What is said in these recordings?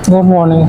Good morning.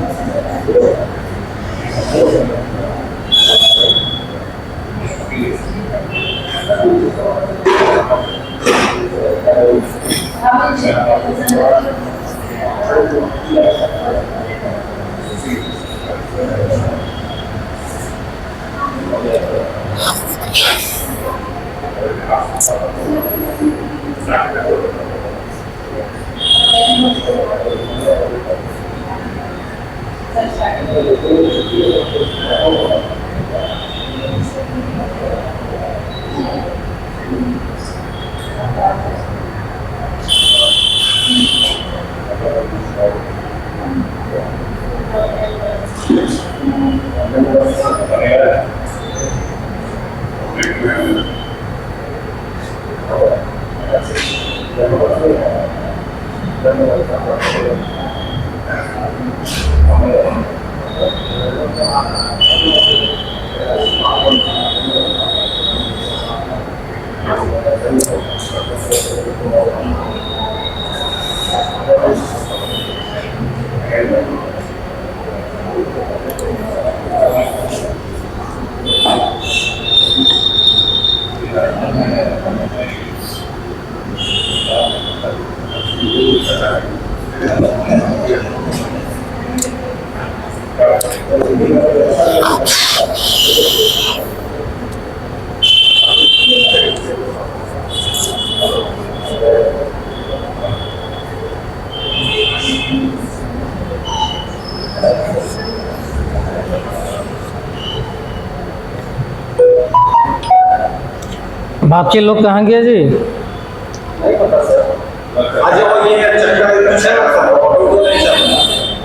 बाकी लोग कहाँ गए जी?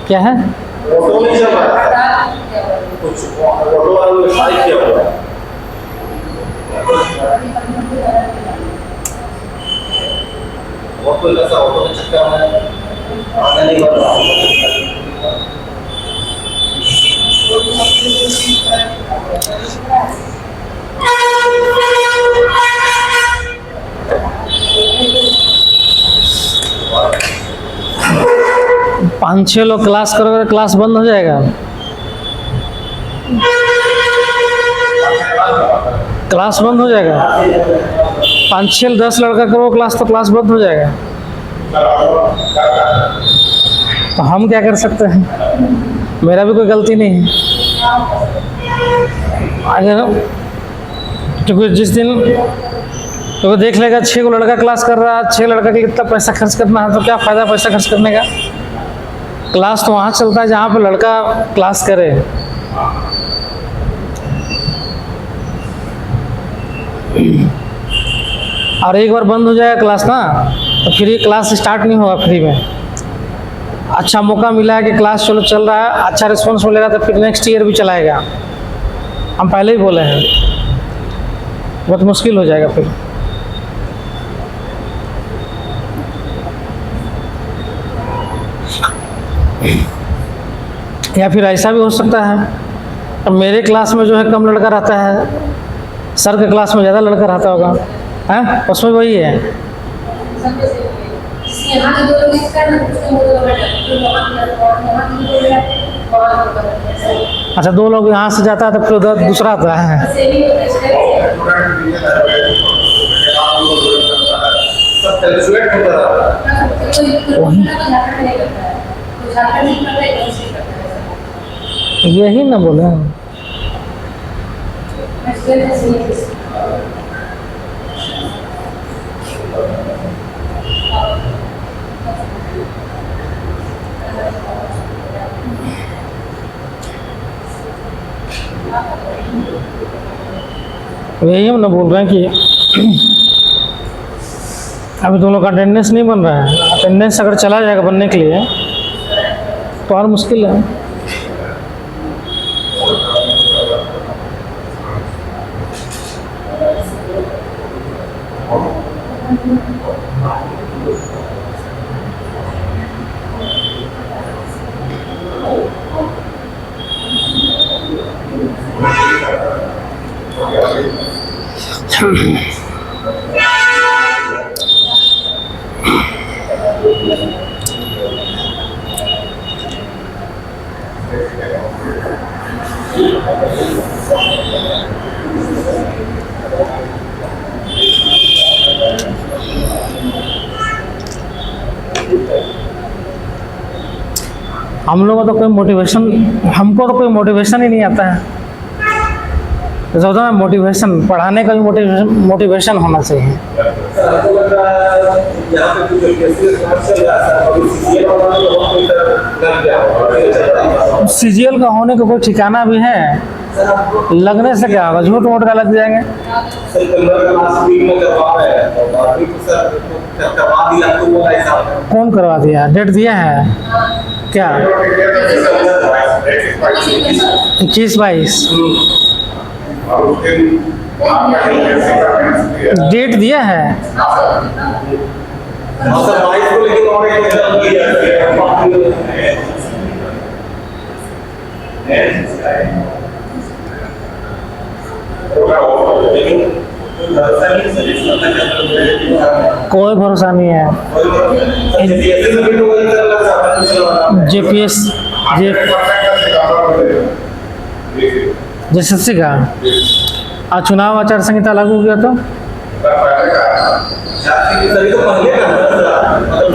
क्या है? पाँच छः लोग क्लास करोगे, क्लास बंद हो जाएगा। क्लास बंद हो जाएगा। 5 6 10 लड़का करो क्लास तो क्लास बंद हो जाएगा। तो हम क्या कर सकते हैं? मेरा भी कोई गलती नहीं है। अगर क्योंकि जिस दिन तो देख लेगा 6 लड़का क्लास कर रहा है, 6 लड़का के लिए कितना पैसा खर्च करना है, तो क्या फ़ायदा पैसा खर्च करने का। क्लास तो वहाँ चलता है जहाँ पे लड़का क्लास करे। और एक बार बंद हो जाएगा क्लास ना, तो फिर ये क्लास स्टार्ट नहीं होगा फ्री में। अच्छा मौका मिला है कि क्लास चलो चल रहा है, अच्छा रिस्पॉन्स मिलेगा तो फिर नेक्स्ट ईयर भी चलाएगा। हम पहले ही बोले हैं, बहुत मुश्किल हो जाएगा फिर। या फिर ऐसा भी हो सकता है, अब मेरे क्लास में जो है कम लड़का रहता है, सर के क्लास में ज़्यादा लड़का रहता होगा, हैं? उसमें वही है। अच्छा 2 लोग यहाँ से जाता है तो फिर उधर दूसरा आता है। यही ना बोले। यही हम ना बोल रहे हैं कि अभी दोनों का अटेंडेंस नहीं बन रहा है। अटेंडेंस अगर चला जाएगा बनने के लिए तो और मुश्किल है। हम लोगों को तो कोई मोटिवेशन, हमको तो कोई मोटिवेशन ही नहीं आता है। जैसे होता है मोटिवेशन, पढ़ाने का भी मोटिवेशन होना चाहिए। सीजीएल का होने का कोई ठिकाना भी है? लगने से क्या होगा, झूठ मूठ का लग जाएंगे। कौन करवा दिया? डेट दिया है क्या? 21-22 डेट दिया है। कोई भरोसा नहीं है। जेपीएस जेएसएससी का आज चुनाव आचार संहिता लागू हो गया तो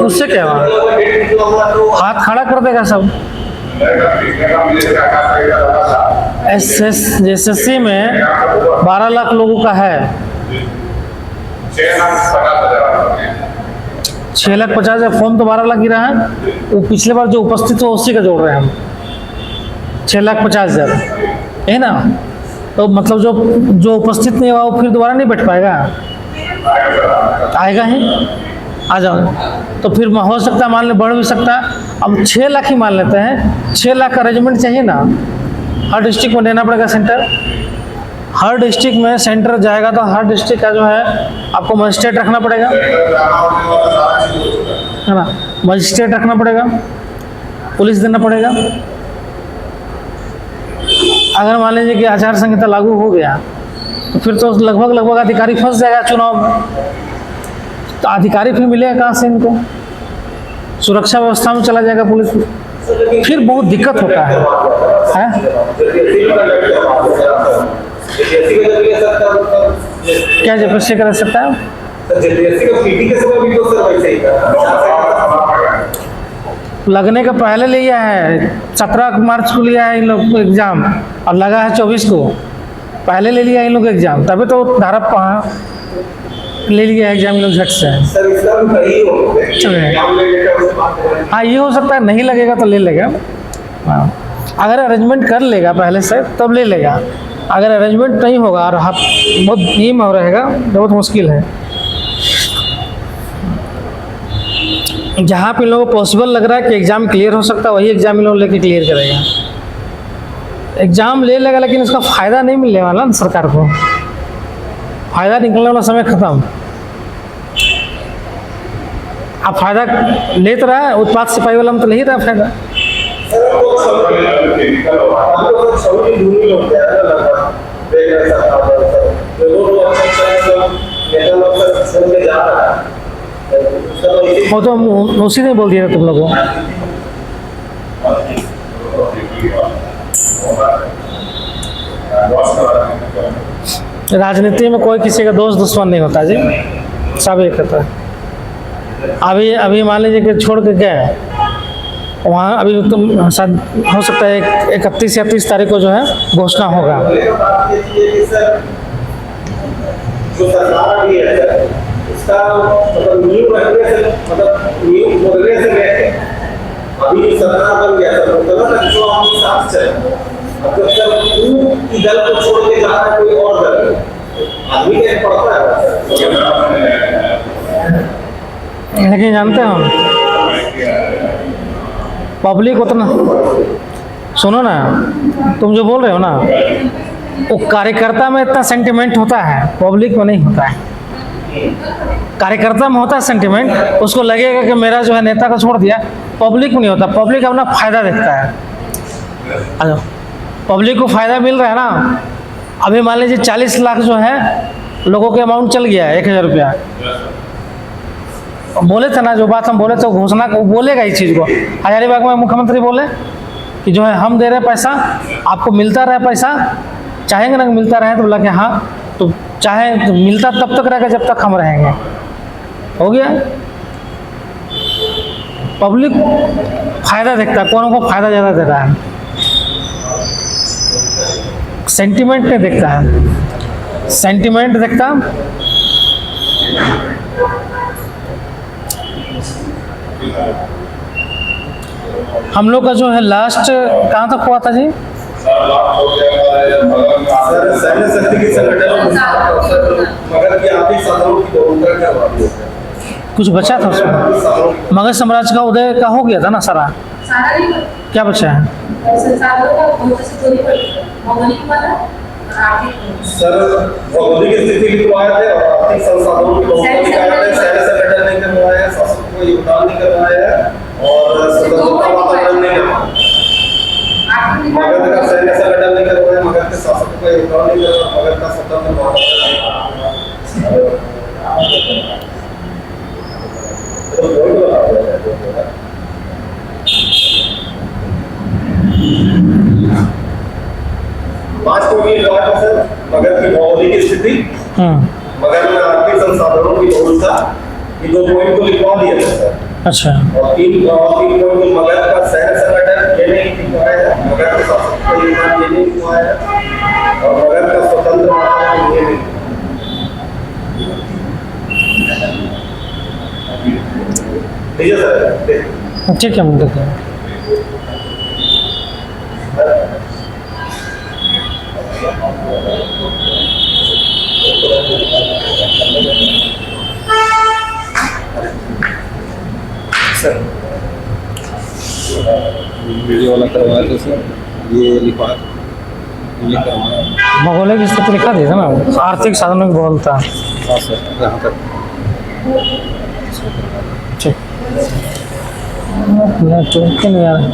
उससे क्या हुआ? हाथ खड़ा कर देगा सब। जेएसएससी में 12 लाख लोगों का है, 6,50,000 फॉर्म तो 12 लाख गिरा है। वो पिछले बार जो उपस्थित हुआ उसी का जोड़ रहे हैं हम, 6,50,000 है ना। तो मतलब जो उपस्थित नहीं हुआ वो फिर दोबारा नहीं बैठ पाएगा, आएगा ही, आ जाओ। तो फिर हो सकता है, मान ले बढ़ भी सकता है। अब 6 लाख ही मान लेते हैं, 6 लाख का अरेंजमेंट चाहिए ना, हर डिस्ट्रिक्ट में देना पड़ेगा सेंटर। हर डिस्ट्रिक्ट में सेंटर जाएगा तो हर डिस्ट्रिक्ट का जो है आपको मजिस्ट्रेट रखना पड़ेगा, है ना। मजिस्ट्रेट रखना पड़ेगा, पुलिस देना पड़ेगा। अगर मान लीजिए कि आचार संहिता लागू हो गया तो फिर तो लगभग अधिकारी फंस जाएगा चुनाव में। तो अधिकारी फिर मिलेगा कहाँ से इनको? सुरक्षा व्यवस्था में चला जाएगा पुलिस, फिर बहुत दिक्कत होता है। क्या जेपीएससी कर सकता है? लगने का पहले लिया है, 17 मार्च को लिया है इन लोग एग्जाम, और लगा है 24 को। पहले ले लिया इन लोग एग्जाम, तभी तो धारा ले लिया एग्जाम इन लोग झट से। हाँ, ये हो सकता है नहीं लगेगा तो ले लेगा। हाँ, अगर अरेंजमेंट कर लेगा पहले से तब ले लेगा। अगर अरेंजमेंट नहीं होगा और हाथ बहुत धीम हो रहेगा तो बहुत मुश्किल है। जहाँ पे लोगों को पॉसिबल लग रहा है कि एग्ज़ाम क्लियर हो सकता है, वही एग्ज़ाम इन लोग लेके क्लियर करेगा। एग्ज़ाम ले लेगा लेकिन उसका फ़ायदा नहीं मिलने वाला ना सरकार को। फ़ायदा निकलने वाला समय ख़त्म। अब फ़ायदा ले तो रहा है, उत्पाद सिपाही वाला में तो ले ही रहा फ़ायदा। वो तो उसी ने बोल दिया तुम लोगों। राजनीति में कोई किसी का दोस्त दुश्मन नहीं होता जी, सब एक होता है। अभी मान लीजिए कि छोड़ के गए वहाँ, अभी तुम शायद हो सकता है 31 या 30 तारीख को जो है घोषणा होगा। जो सरकार अभी है उसका मतलब न्यू रखने से, मतलब न्यू बोलने से लेके अभी जो सरकार बन गया था मतलब ना जो हम साथ चले, अब जब तक की दल को छोड़ के जा रहा है कोई और दल, आदमी क्या पड़ता है। लेकिन जानते हो पब्लिक उतना, सुनो ना, तुम जो बोल रहे हो ना, वो कार्यकर्ता में इतना सेंटिमेंट होता है, पब्लिक में नहीं होता है। कार्यकर्ता में होता है सेंटिमेंट, उसको लगेगा कि मेरा जो है नेता को छोड़ दिया। पब्लिक में नहीं होता, पब्लिक अपना फायदा देखता है। अच्छा, पब्लिक को फायदा मिल रहा है ना। अभी मान लीजिए 40 लाख जो है लोगों के अमाउंट चल गया है 1000 रुपया। बोले थे ना, जो बात हम बोले थे घोषणा को बोलेगा इस चीज़ को। हजारीबाग में मुख्यमंत्री बोले कि जो है हम दे रहे पैसा, आपको मिलता रहे पैसा, चाहेंगे ना कि मिलता रहे, तो बोला कि हाँ, तो चाहे तो मिलता तब तक रहेगा जब तक हम रहेंगे। हो गया। पब्लिक फायदा देखता है, कौन को फायदा ज़्यादा दे रहा है, सेंटिमेंट नहीं देखता है। सेंटिमेंट देखता हम लोग का जो है लास्ट कहाँ तक हुआ था जी? सैन्य शक्ति की संगठन मगध की आर्थिक साधनों की बहुलता क्या बात है? कुछ बचा था उसमें? मगध साम्राज्य का उदय का हो गया था ना सारा, क्या बचा है? सर भौगोलिक स्थिति लिखवाए थे और आर्थिक संसाधनों की बहुलता लिखवाए थे, सैन्य संगठन नहीं करवाया है, शासक को योगदान नहीं करवाया है और स्वतंत्रता वातावरण नहीं करवाया। मगध का सैन्य संगठन नहीं करवाया, मगध के शासक को योगदान नहीं करवाया, मगध का स्वतंत्र पांच पॉइंट लिखवाया सर। मगध की भौगोलिक स्थिति, मगध में आर्थिक संसाधनों की बहुलता, ये 2 पॉइंट को लिखवा दिया था सर। अच्छा। और 3 पॉइंट को मगध का सैन्य संगठन ये नहीं लिखवाया है, मगध के शासक को योगदान ये नहीं लिखवाया है और मगध का स्वतंत्र वातावरण ये नहीं। ठीक है सर, ठीक है, हम देखते हैं। सर वीडियो वाला करवाया तो सर ये लिखा ये करवाया भौगोलिक स्थिति लिखा दिया था ना, आर्थिक साधनों की बहुलता। हाँ सर, यहाँ तक ठीक। नेटवर्क नहीं आ रहा।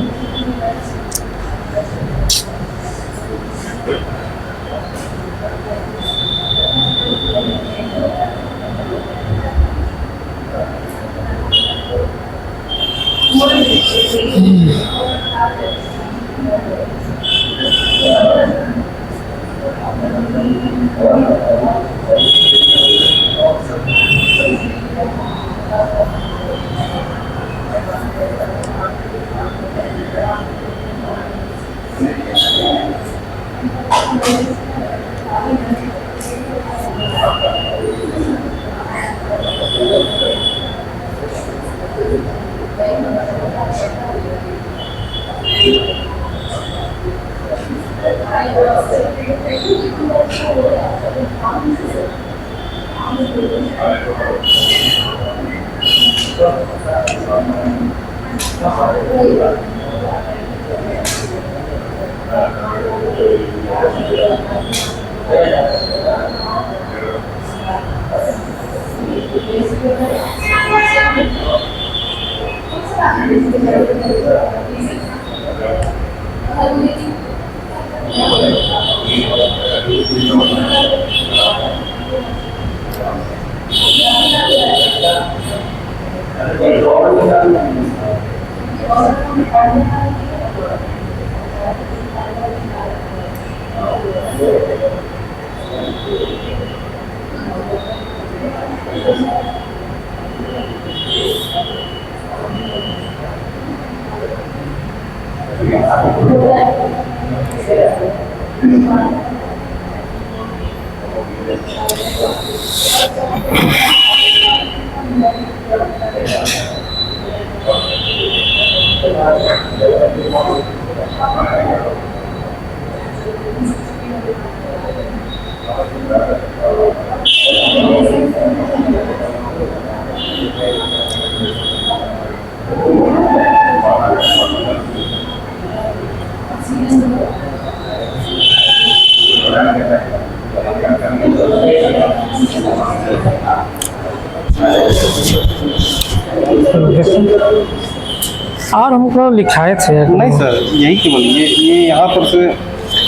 और हमको लिखाए थे नहीं सर, यही केवल ये यहाँ पर से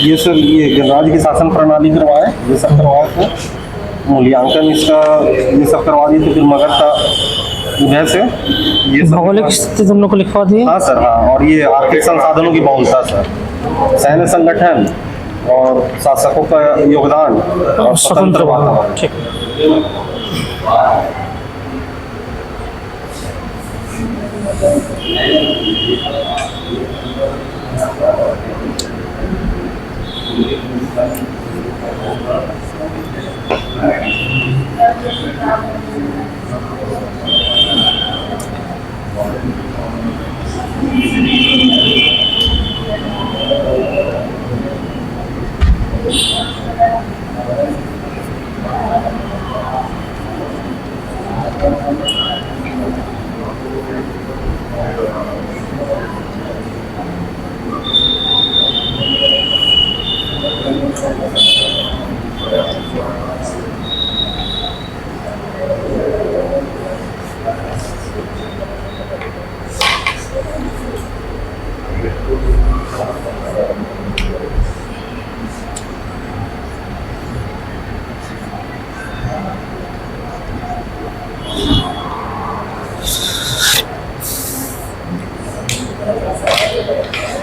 ये सर ये गणराज्य की शासन प्रणाली करवाए, ये सब करवाए थे मूल्यांकन इसका ये सब करवा दिए, तो फिर मगध का उदय से ये सब भौगोलिक स्थिति तुम लोग को लिखवा दिए। हाँ सर, हाँ। और ये आर्थिक संसाधनों की बहुलता सर, सैन्य संगठन और शासकों का योगदान और स्वतंत्र वातावरण। ठीक।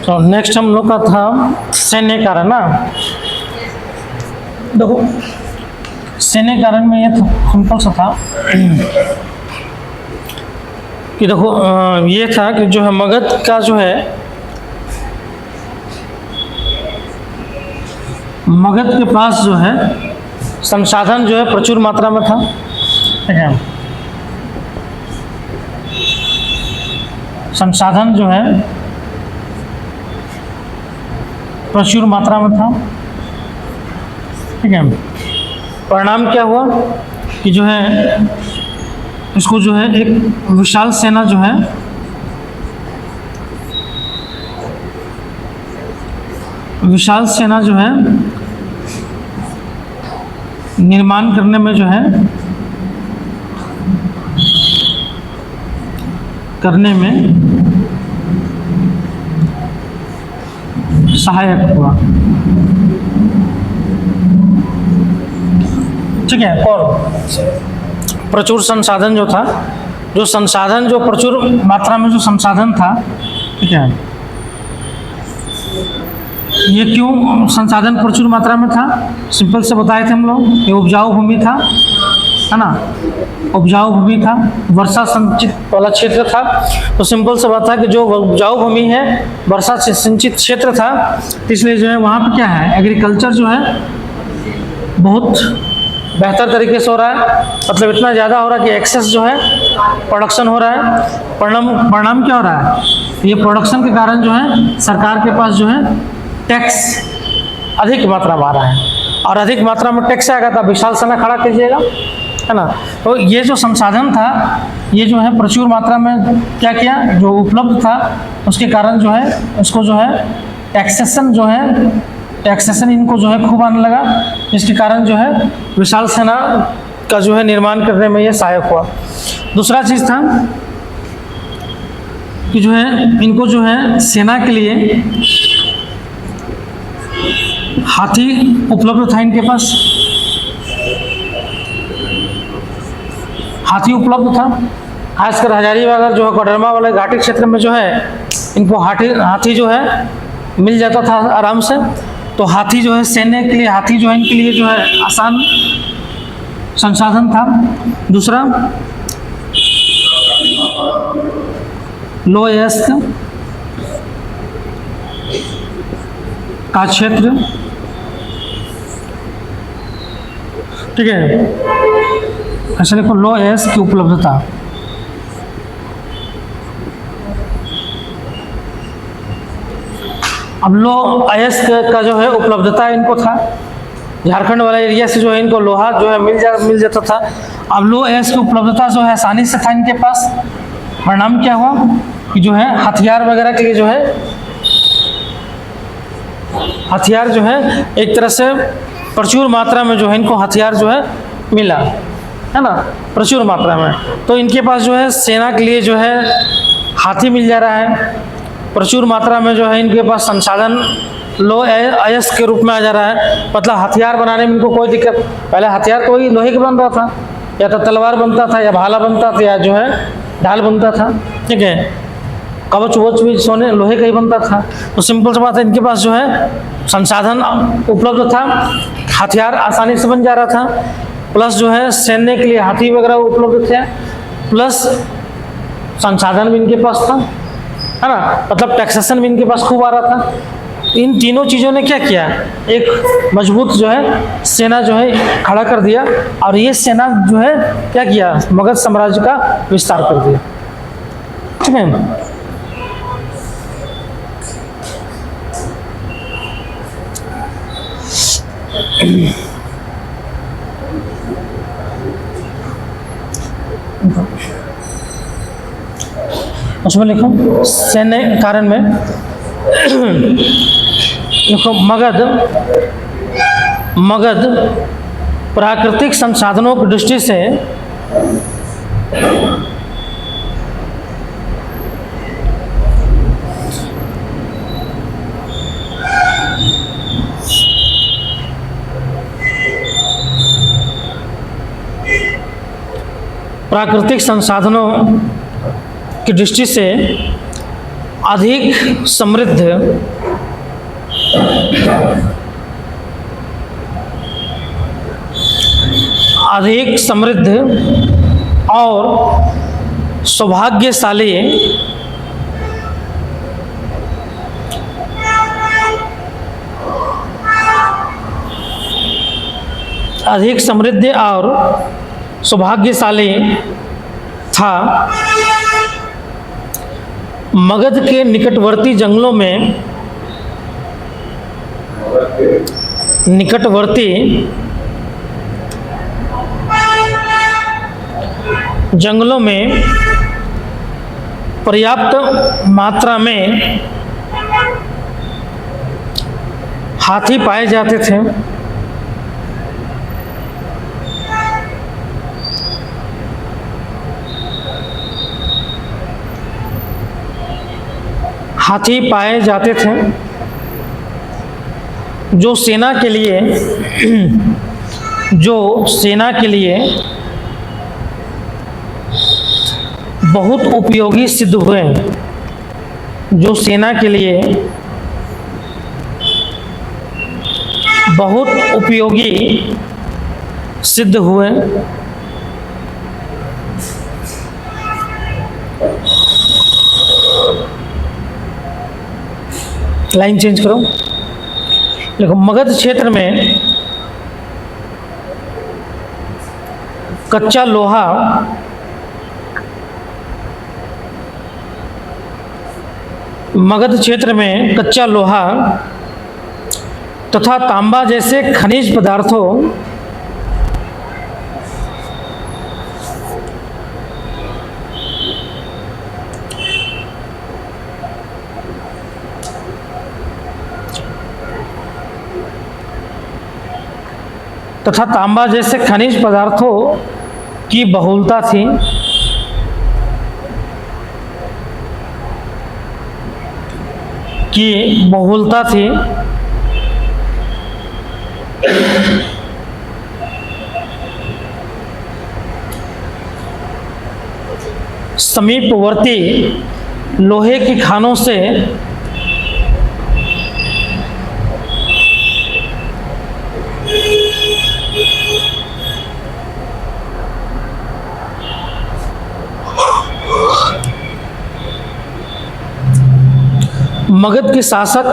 तो नेक्स्ट हम लोग का था सैन्य कारण ना। देखो सैन्य कारण में ये सिंपल सा था कि देखो ये था कि जो है मगध का जो है मगध के पास जो है संसाधन जो है प्रचुर मात्रा में था, ठीक है। संसाधन जो है प्रचुर मात्रा में था, ठीक है। परिणाम क्या हुआ कि जो है इसको जो है एक विशाल सेना जो है निर्माण करने में जो है सहायक हुआ, ठीक है। और प्रचुर संसाधन जो था, जो प्रचुर मात्रा में जो संसाधन था, ठीक है। ये क्यों संसाधन प्रचुर मात्रा में था? सिंपल से बताए थे हम लोग, ये उपजाऊ भूमि था, है ना। उपजाऊ भूमि था, वर्षा संचित वाला क्षेत्र था। तो सिंपल से बात था कि जो उपजाऊ भूमि है, वर्षा से सिंचित क्षेत्र था, तो इसलिए जो है वहाँ पे क्या है, एग्रीकल्चर जो है बहुत बेहतर तरीके से हो रहा है। मतलब इतना ज़्यादा हो रहा है कि एक्सेस जो है प्रोडक्शन हो रहा है। परिणाम क्या हो रहा है, ये प्रोडक्शन के कारण जो है सरकार के पास जो है टैक्स अधिक मात्रा में आ रहा है, और अधिक मात्रा में टैक्स आएगा तो विशाल सेना खड़ा कीजिएगा, है ना। तो ये जो संसाधन था, ये जो है प्रचुर मात्रा में क्या किया, जो उपलब्ध था, उसके कारण जो है उसको जो है टैक्सेशन इनको जो है खूब आने लगा, जिसके कारण जो है विशाल सेना का जो है निर्माण करने में ये सहायक हुआ। दूसरा चीज़ था कि जो है इनको जो है सेना के लिए हाथी उपलब्ध था, इनके पास हाथी उपलब्ध था। खासकर हजारीबाग जो है कोडरमा वाले घाटी क्षेत्र में जो है इनको हाथी जो है मिल जाता था आराम से। तो हाथी जो है सैन्य के लिए, हाथी जो है इनके लिए जो है आसान संसाधन था। दूसरा लोएस्ट का क्षेत्र, ठीक है। ऐसा देखो लोएस्ट की उपलब्धता, अब लो अयस्क का जो है उपलब्धता इनको था, झारखंड वाला एरिया से जो है इनको लोहा जो है मिल जाता था। अब लो अयस्क की उपलब्धता जो है आसानी से था इनके पास। परिणाम क्या हुआ कि जो है हथियार वगैरह के लिए जो है हथियार जो है एक तरह से प्रचुर मात्रा में जो है इनको हथियार जो है मिला, है ना, प्रचुर मात्रा में। तो इनके पास जो है सेना के लिए जो है हाथी मिल जा रहा है, प्रचुर मात्रा में जो है इनके पास संसाधन लो अयस्क के रूप में आ जा रहा है, मतलब हथियार बनाने में इनको कोई दिक्कत। पहले हथियार कोई लोहे के बन रहा था, या तो तलवार बनता था, या भाला बनता था, या जो है ढाल बनता था, ठीक है। कवच वच भी सोने लोहे का ही बनता था। तो सिंपल सी बात है, इनके पास जो है संसाधन उपलब्ध था, हथियार आसानी से बन जा रहा था, प्लस जो है सैन्य के लिए हाथी वगैरह उपलब्ध थे, प्लस संसाधन भी इनके पास था, है ना, मतलब टैक्सेशन भी इनके पास खूब आ रहा था। इन तीनों चीज़ों ने क्या किया, एक मजबूत जो है सेना जो है खड़ा कर दिया, और ये सेना जो है क्या किया, मगध साम्राज्य का विस्तार कर दिया, ठीक है। उसमें लिखो सैन्य कारण में देखो मगध प्राकृतिक संसाधनों की दृष्टि से प्राकृतिक संसाधनों की दृष्टि से अधिक समृद्ध और सौभाग्यशाली था। मगध के निकटवर्ती जंगलों में पर्याप्त मात्रा में हाथी पाए जाते थे। जो सेना के लिए बहुत उपयोगी सिद्ध हुए, लाइन चेंज करो। देखो मगध क्षेत्र में कच्चा लोहा तथा तांबा जैसे खनिज पदार्थों की बहुलता थी। समीपवर्ती लोहे की खानों से मगध के शासक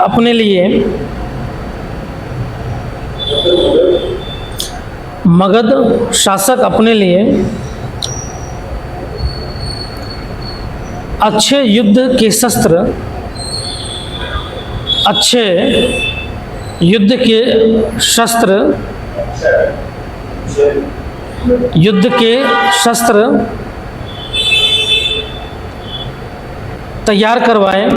अपने लिए अच्छे युद्ध के शस्त्र तैयार करवाए,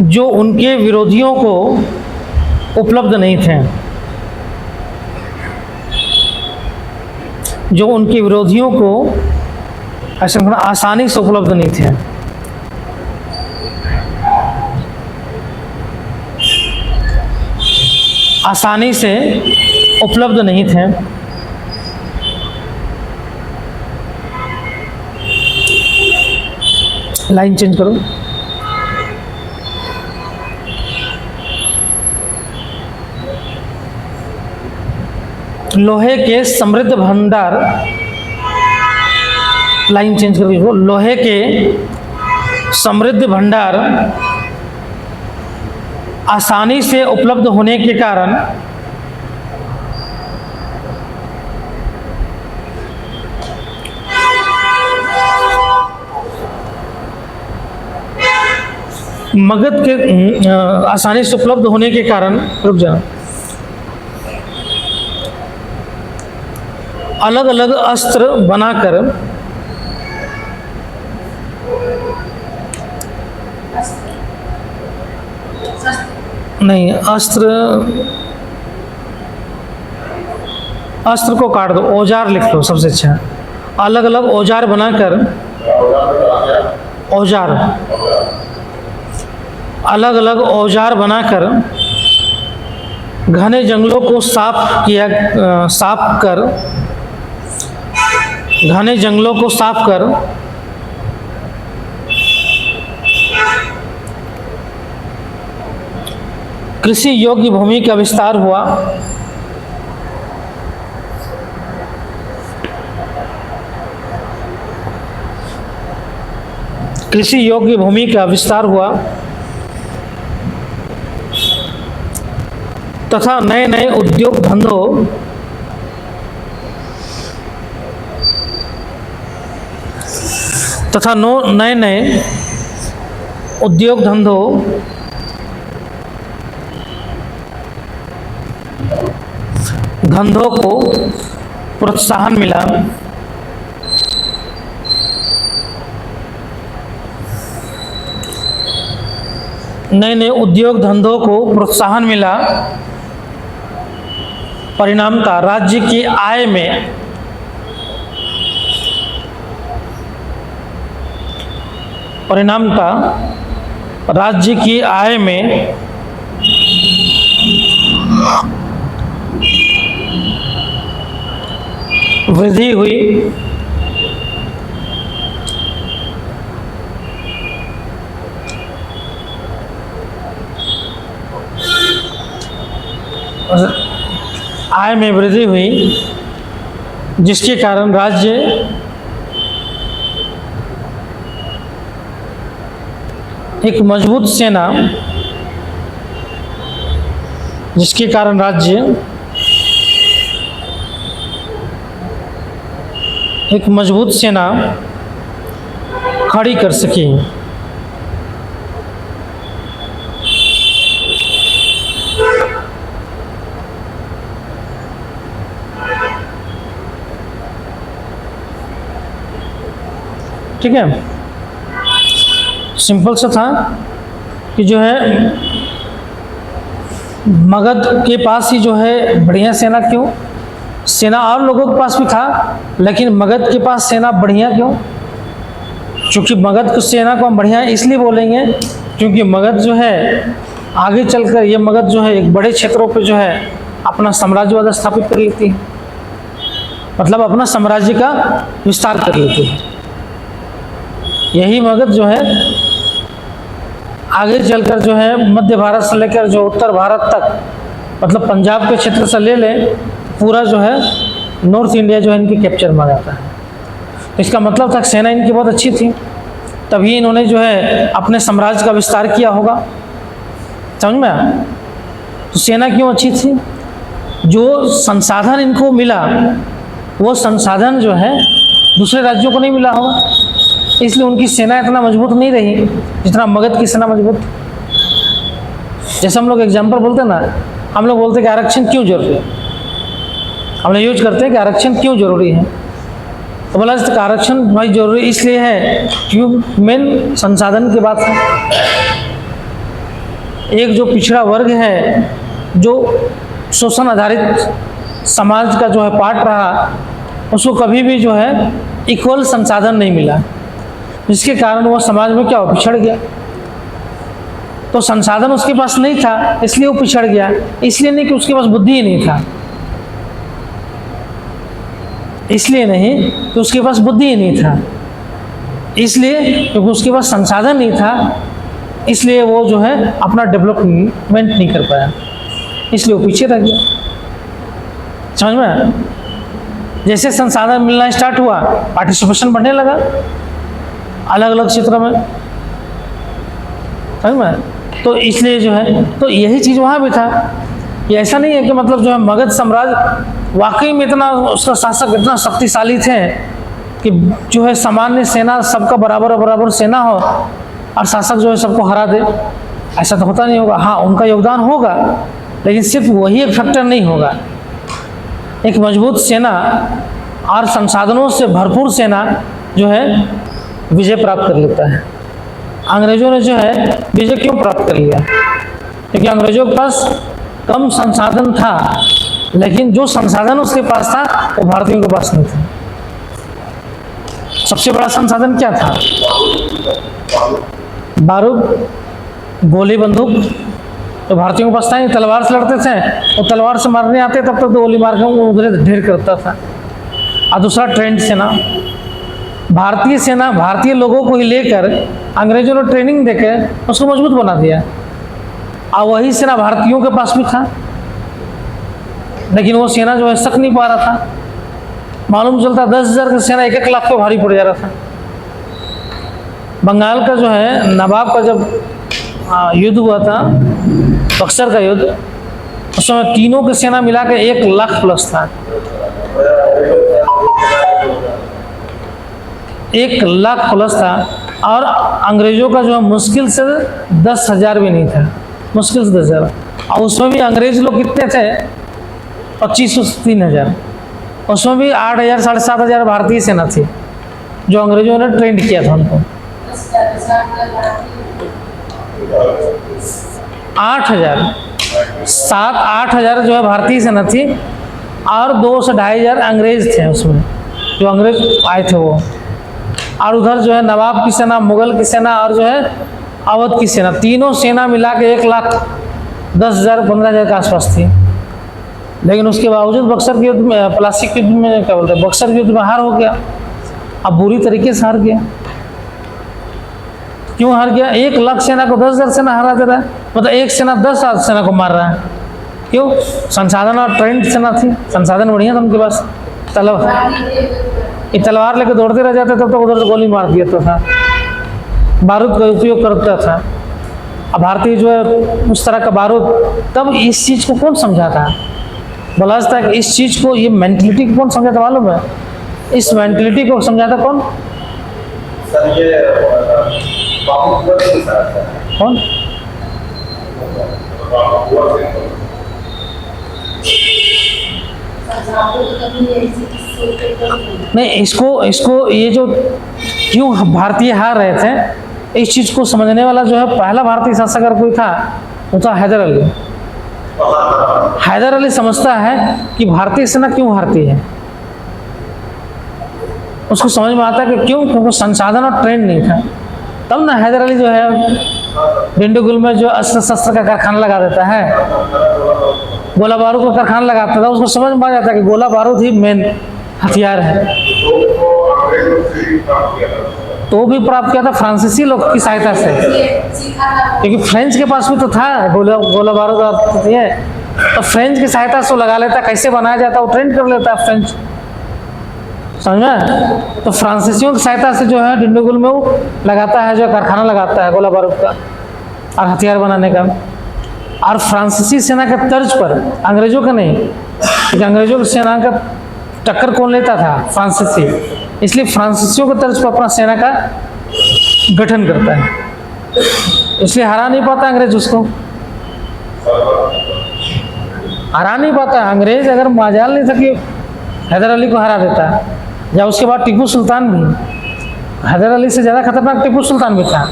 जो उनके विरोधियों को उपलब्ध नहीं थे। जो उनके विरोधियों को ऐसे आसानी से उपलब्ध नहीं थे। आसानी से उपलब्ध नहीं थे। लाइन चेंज करो। लोहे के समृद्ध भंडार, लाइन चेंज करो। लोहे के समृद्ध भंडार आसानी से उपलब्ध होने के कारण मगध के आसानी से उपलब्ध होने के कारण, रुक जाना, अलग अलग अस्त्र बनाकर नहीं, अस्त्र को काट दो, औजार लिख लो सबसे अच्छा। अलग अलग औजार बनाकर, औजार, अलग अलग औजार बनाकर घने जंगलों को घने जंगलों को साफ कर कृषि योग्य भूमि का विस्तार हुआ। कृषि योग्य भूमि का विस्तार हुआ तथा नए नए उद्योग धंधों नए नए उद्योग धंधों को प्रोत्साहन मिला। नए नए उद्योग धंधों को प्रोत्साहन मिला। परिणामतः राज्य की आय में वृद्धि हुई। आय में वृद्धि हुई जिसके कारण राज्य एक मजबूत सेना खड़ी कर सकी। ठीक है, सिंपल सा था कि जो है मगध के पास ही जो है बढ़िया सेना क्यों, सेना और लोगों के पास भी था लेकिन मगध के पास सेना बढ़िया क्यों? क्योंकि मगध की सेना को हम बढ़िया इसलिए बोलेंगे क्योंकि मगध जो है आगे चलकर ये मगध जो है एक बड़े क्षेत्रों पे जो है अपना साम्राज्यवाद स्थापित कर लेती है, मतलब अपना साम्राज्य का विस्तार कर लेती है। यही मगध जो है आगे चलकर जो है मध्य भारत से लेकर जो उत्तर भारत तक, मतलब पंजाब के क्षेत्र से ले ले पूरा जो है नॉर्थ इंडिया जो है इनके कैप्चर में आ जाता है। तो इसका मतलब था सेना इनकी बहुत अच्छी थी, तभी इन्होंने जो है अपने साम्राज्य का विस्तार किया होगा। समझ में आया? तो सेना क्यों अच्छी थी? जो संसाधन इनको मिला वो संसाधन जो है दूसरे राज्यों को नहीं मिला होगा, इसलिए उनकी सेना इतना मजबूत नहीं रही जितना मगध की सेना मजबूत। जैसे हम लोग एग्जाम्पल बोलते हैं ना, हम लोग बोलते हैं कि आरक्षण क्यों जरूरी है, हम लोग यूज करते हैं कि आरक्षण क्यों जरूरी है। तो बोला इसका आरक्षण भाई जरूरी इसलिए है क्योंकि मेन संसाधन की बात है। एक जो पिछड़ा वर्ग है, जो शोषण आधारित समाज का जो है पार्ट रहा, उसको कभी भी जो है इक्वल संसाधन नहीं मिला, जिसके कारण वह समाज में क्या हो, पिछड़ गया। तो संसाधन उसके पास नहीं था इसलिए वो पिछड़ गया, इसलिए नहीं कि उसके पास बुद्धि ही नहीं था, इसलिए नहीं कि उसके पास बुद्धि ही नहीं था, इसलिए क्योंकि उसके पास संसाधन नहीं था, इसलिए वो जो है अपना डेवलपमेंट नहीं कर पाया, इसलिए वो पीछे रह गया। समझ में आया? जैसे संसाधन मिलना स्टार्ट हुआ, पार्टिसिपेशन बढ़ने लगा अलग अलग क्षेत्र में। समझ में? तो इसलिए जो है, तो यही चीज़ वहाँ भी था। ये ऐसा नहीं है कि मतलब जो है मगध साम्राज्य वाकई में इतना, उसका शासक इतना शक्तिशाली थे कि जो है सामान्य सेना सबका बराबर बराबर सेना हो और शासक जो है सबको हरा दे, ऐसा तो होता नहीं होगा। हाँ, उनका योगदान होगा, लेकिन सिर्फ वही एक फैक्टर नहीं होगा। एक मजबूत सेना और संसाधनों से भरपूर सेना जो है विजय प्राप्त कर लेता है। अंग्रेजों ने जो है विजय क्यों प्राप्त कर लिया? क्योंकि अंग्रेजों के पास कम संसाधन था, लेकिन जो संसाधन उसके पास था वो भारतीयों के पास नहीं था। सबसे बड़ा संसाधन क्या था? बारूद, गोली बंदूक। तो भारतीयों के पास था ही, तलवार से लड़ते थे, वो तलवार से मारने आते तब तक तो गोली मार के उधर ढेर करता था। और दूसरा ट्रेंड सेना, भारतीय सेना भारतीय लोगों को ही लेकर अंग्रेजों ने ट्रेनिंग देकर उसको मजबूत बना दिया। और वही सेना भारतीयों के पास भी था, लेकिन वो सेना जो है सक नहीं पा रहा था। मालूम चलता 10,000 की सेना 1-1 लाख पे भारी पड़ जा रहा था। बंगाल का जो है नवाब का जब युद्ध हुआ था, बक्सर का युद्ध, उस समय तीनों की सेना मिला के 1 लाख प्लस था। 1 लाख प्लस था। और अंग्रेजों का जो है मुश्किल से 10,000 भी नहीं था, मुश्किल से 10,000। और उसमें भी अंग्रेज लोग कितने थे? 2500 से 3,000। उसमें भी 8,000 साढ़े 7,000 भारतीय सेना थी जो अंग्रेजों ने ट्रेंड किया था उनको। 8,000 7-8,000 जो है भारतीय सेना थी, और 2 से 2,500 अंग्रेज थे उसमें, जो अंग्रेज आए थे वो। और उधर जो है नवाब की सेना, मुगल की सेना और जो है अवध की सेना, तीनों सेना मिला के 1,10,000-15,000 के आसपास थी। लेकिन उसके बावजूद बक्सर के युद्ध में, प्लासी के युद्ध में क्या बोलते हैं, बक्सर के युद्ध में हार हो गया। अब बुरी तरीके से हार गया। क्यों हार गया? 1 लाख सेना को 10,000 सेना हरा दे रहा है, मतलब एक सेना 10,000 सेना को मार रहा है। क्यों? संसाधन और ट्रेंड सेना थी, संसाधन बढ़िया था उनके पास। तलवार लेकर दौड़ते रह जाते तब तो उधर से गोली मार दिया था, बारूद का उपयोग करता था। अब भारतीय जो है उस तरह का बारूद, तब इस चीज़ को कौन समझा था? बोला जाता है कि इस चीज़ को, ये मेंटलिटी को कौन समझा था मालूम है? इस मेंटलिटी को समझा था कौन? सर ये कौन? नहीं, इसको ये जो क्यों भारतीय हार रहे थे, इस चीज़ को समझने वाला जो है पहला भारतीय शासक अगर कोई था वो था हैदर अली। हैदर अली समझता है कि भारतीय सेना क्यों हारती है। उसको समझ में आता है कि क्यों, क्योंकि संसाधन और ट्रेंड नहीं था। तब ना हैदर अली जो है डिंडोगुल में जो अस्त्र शस्त्र का कारखाना लगा देता है, गोला बारूद का कारखाना लगाता था। उसको समझ में आ जाता है कि गोला बारूद ही मेन हथियार है। तो भी प्राप्त किया था फ्रांसीसी लोग की सहायता से, क्योंकि फ्रेंच के पास भी तो था गोला बारूद और ये, तो फ्रेंच की सहायता से लगा लेता, कैसे बनाया जाता वो ट्रेंड कर लेता फ्रेंच, समझा। तो फ्रांसीसियों की सहायता से जो है डिंडोगुल में वो लगाता है, जो कारखाना लगाता है गोला बारूद का और हथियार बनाने का। और फ्रांसीसी सेना के तर्ज पर, अंग्रेजों का नहीं, क्योंकि अंग्रेजों की सेना का टक्कर कौन लेता था? फ्रांसीसी। इसलिए फ्रांसीसियों के तर्ज पर अपना सेना का गठन करता है, इसलिए हरा नहीं पाता अंग्रेज उसको, हरा नहीं पाता अंग्रेज। अगर माजाल नहीं था कि हैदर अली को हरा देता, या उसके बाद टीपू सुल्तान भी, हैदर अली से ज़्यादा खतरनाक टीपू सुल्तान भी था,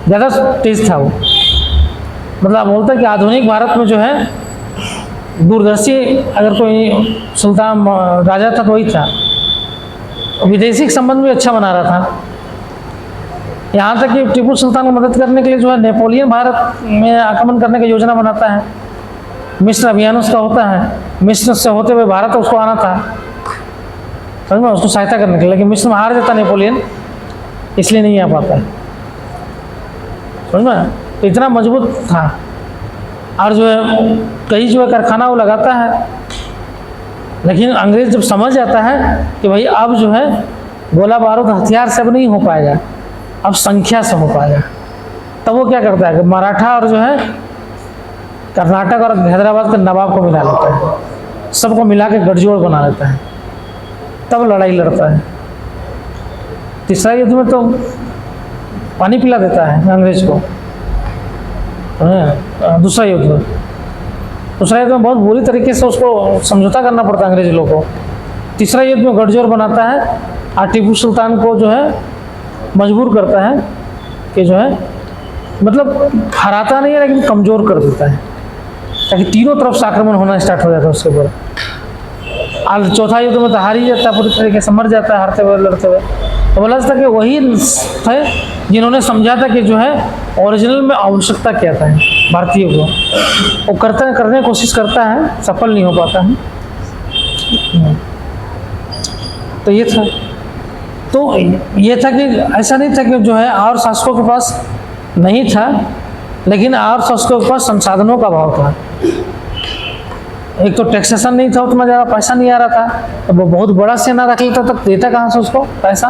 ज़्यादा तेज था वो। मतलब बोलता है कि आधुनिक भारत में जो है दूरदर्शी अगर कोई सुल्तान राजा था तो वही था। विदेशी संबंध भी अच्छा बना रहा था, यहाँ तक कि टीपू सुल्तान को मदद करने के लिए जो है नेपोलियन भारत में आक्रमण करने की योजना बनाता है। मिस्र अभियान उसका होता है, मिस्र से होते हुए भारत उसको आना था, समझ में, उसको सहायता करने के लिए, लेकिन मिस्र में हार जाता नेपोलियन, इसलिए नहीं आ पाता है, समझ में। तो इतना मजबूत था। और जो है कई जो है कारखाना वो लगाता है, लेकिन अंग्रेज जब समझ जाता है कि भाई अब जो है गोला बारूद हथियार से अब नहीं हो पाएगा, अब संख्या से हो पाएगा, तब वो क्या करता है कि मराठा और जो है कर्नाटक और हैदराबाद के नवाब को मिला लेता है, सबको मिला के गठजोड़ बना लेता है, तब लड़ाई लड़ता है। तीसरा युद्ध में तो पानी पिला देता है अंग्रेज को। दूसरा युद्ध में बहुत बुरी तरीके से उसको समझौता करना पड़ता है अंग्रेज लोगों को। तीसरा युद्ध में गठजोड़ बनाता है और टीपू सुल्तान को जो है मजबूर करता है कि जो है मतलब हराता नहीं है लेकिन कमज़ोर कर देता है, ताकि तीनों तरफ से आक्रमण होना स्टार्ट हो जाता है उसके ऊपर। और चौथा युद्ध में तो हार ही जाता है, पूरी तरीके से मर जाता है हारते हुए लड़ते हुए। तो बोला जाता कि वही थे जिन्होंने समझा था कि जो है ओरिजिनल में आवश्यकता क्या था भारतीय को, वो करने की कोशिश करता है, सफल नहीं हो पाता है। तो ये था, तो ये था कि ऐसा नहीं था कि जो है और शासकों के पास नहीं था, लेकिन और शासकों के पास संसाधनों का अभाव था। एक तो टैक्सेशन नहीं था, उतना ज़्यादा पैसा नहीं आ रहा था, तो वो बहुत बड़ा सेना रख लेता, तब देता कहाँ से उसको पैसा,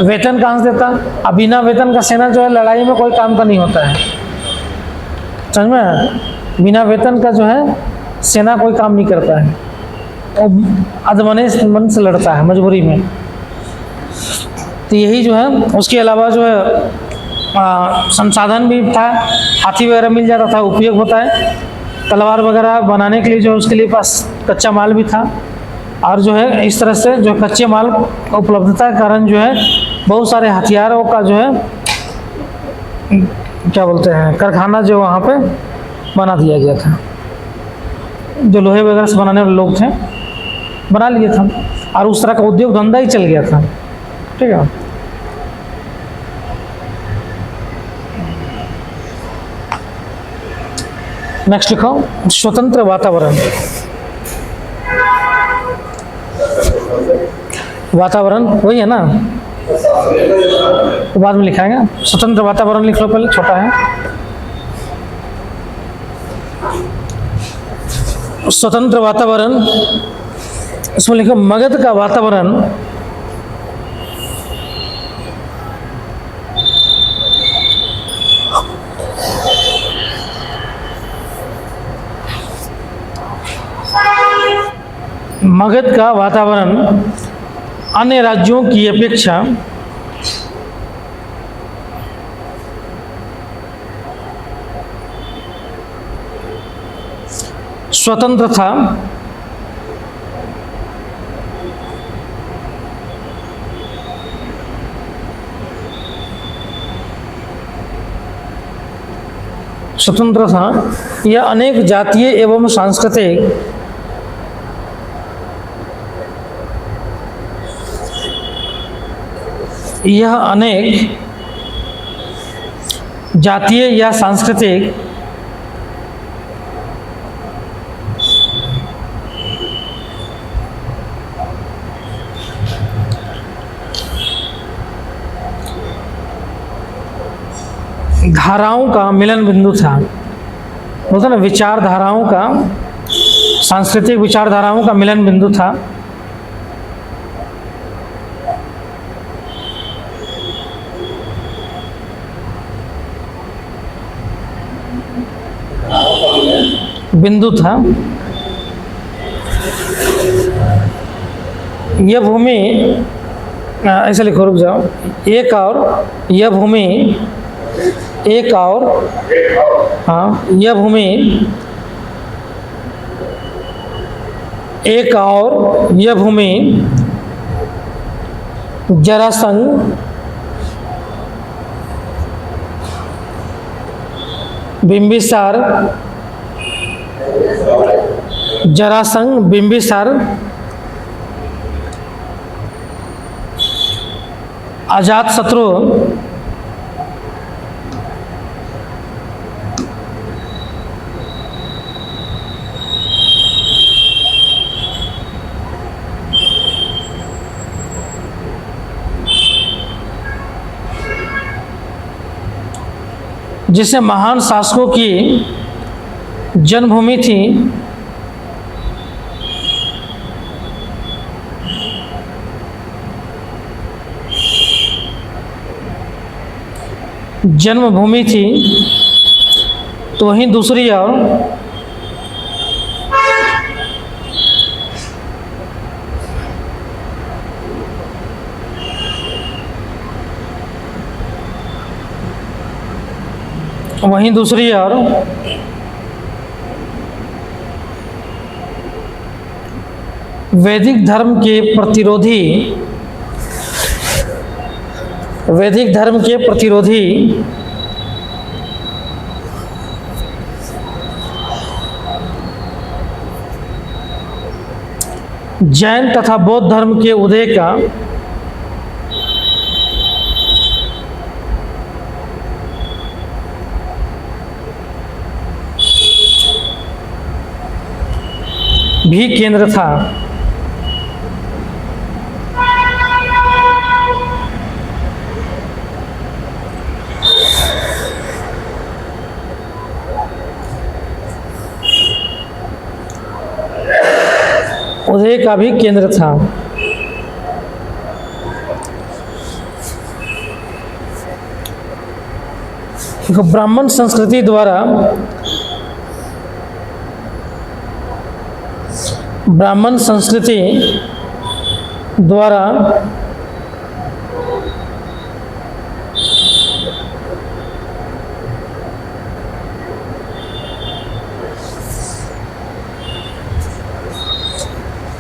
वेतन कहाँ से देता। अब बिना वेतन का सेना जो है लड़ाई में कोई काम का नहीं होता है, समझ में। बिना वेतन का जो है सेना कोई काम नहीं करता है, वो अधमने मन से लड़ता है मजबूरी में। तो यही जो है, उसके अलावा जो है संसाधन भी था, हाथी वगैरह मिल जाता था, उपयोग होता है, तलवार वगैरह बनाने के लिए जो उसके लिए पास कच्चा माल भी था। और जो है इस तरह से जो कच्चे माल उपलब्धता के कारण जो है बहुत सारे हथियारों का जो है क्या बोलते हैं कारखाना जो वहाँ पे बना दिया गया था। जो लोहे वगैरह से बनाने वाले लोग थे बना लिए था, और उस तरह का उद्योग धंधा ही चल गया था, ठीक है। नेक्स्ट लिखो, स्वतंत्र वातावरण। वातावरण वही है ना, तो बाद में लिखाएंगे। स्वतंत्र वातावरण लिख लो पहले, छोटा है। स्वतंत्र वातावरण, इसमें लिखो मगध का वातावरण मगध का वातावरण अन्य राज्यों की अपेक्षा स्वतंत्र था। स्वतंत्र था, यह अनेक जातीय एवं सांस्कृतिक या सांस्कृतिक धाराओं का मिलन बिंदु था। बोलते ना विचारधाराओं का, सांस्कृतिक विचारधाराओं का मिलन बिंदु था। बिंदु था। यह भूमि, ऐसे लिखो, रुक जाओ, एक और यह भूमि, एक और हाँ, यह भूमि एक और यह भूमि जरासंध, बिंबिसार जरासंध, बिंबिसार, अजातशत्रु, जिसे महान शासकों की जन्मभूमि थी, तो वहीं दूसरी ओर वैदिक धर्म के प्रतिरोधी जैन तथा बौद्ध धर्म के उदय का भी केंद्र था। उदय का भी केंद्र था। ब्राह्मण संस्कृति द्वारा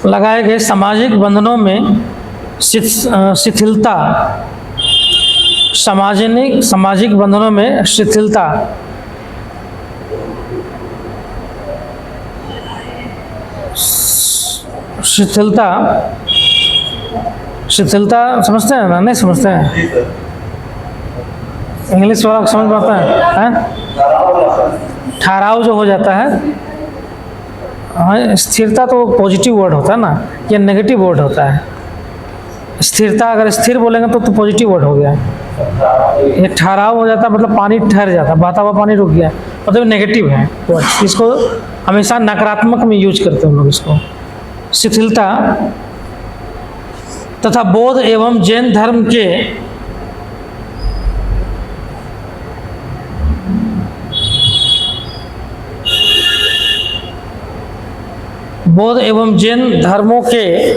लगाए गए सामाजिक बंधनों में शिथिलता, सामाजिक बंधनों में शिथिलता समझते हैं ना? नहीं समझते हैं? इंग्लिश वाला समझ में आता है? ठहराव जो हो जाता है। हाँ, स्थिरता तो पॉजिटिव वर्ड होता है ना, ये नेगेटिव वर्ड होता है। स्थिरता अगर स्थिर बोलेंगे तो पॉजिटिव वर्ड हो गया। ये ठहराव हो जाता है, मतलब पानी ठहर जाता है, बहता हुआ पानी रुक गया, मतलब नेगेटिव है वर्ड। इसको हमेशा नकारात्मक में यूज करते हैं हम लोग इसको। शिथिलता तथा बौद्ध एवं जैन धर्म के धर्मों के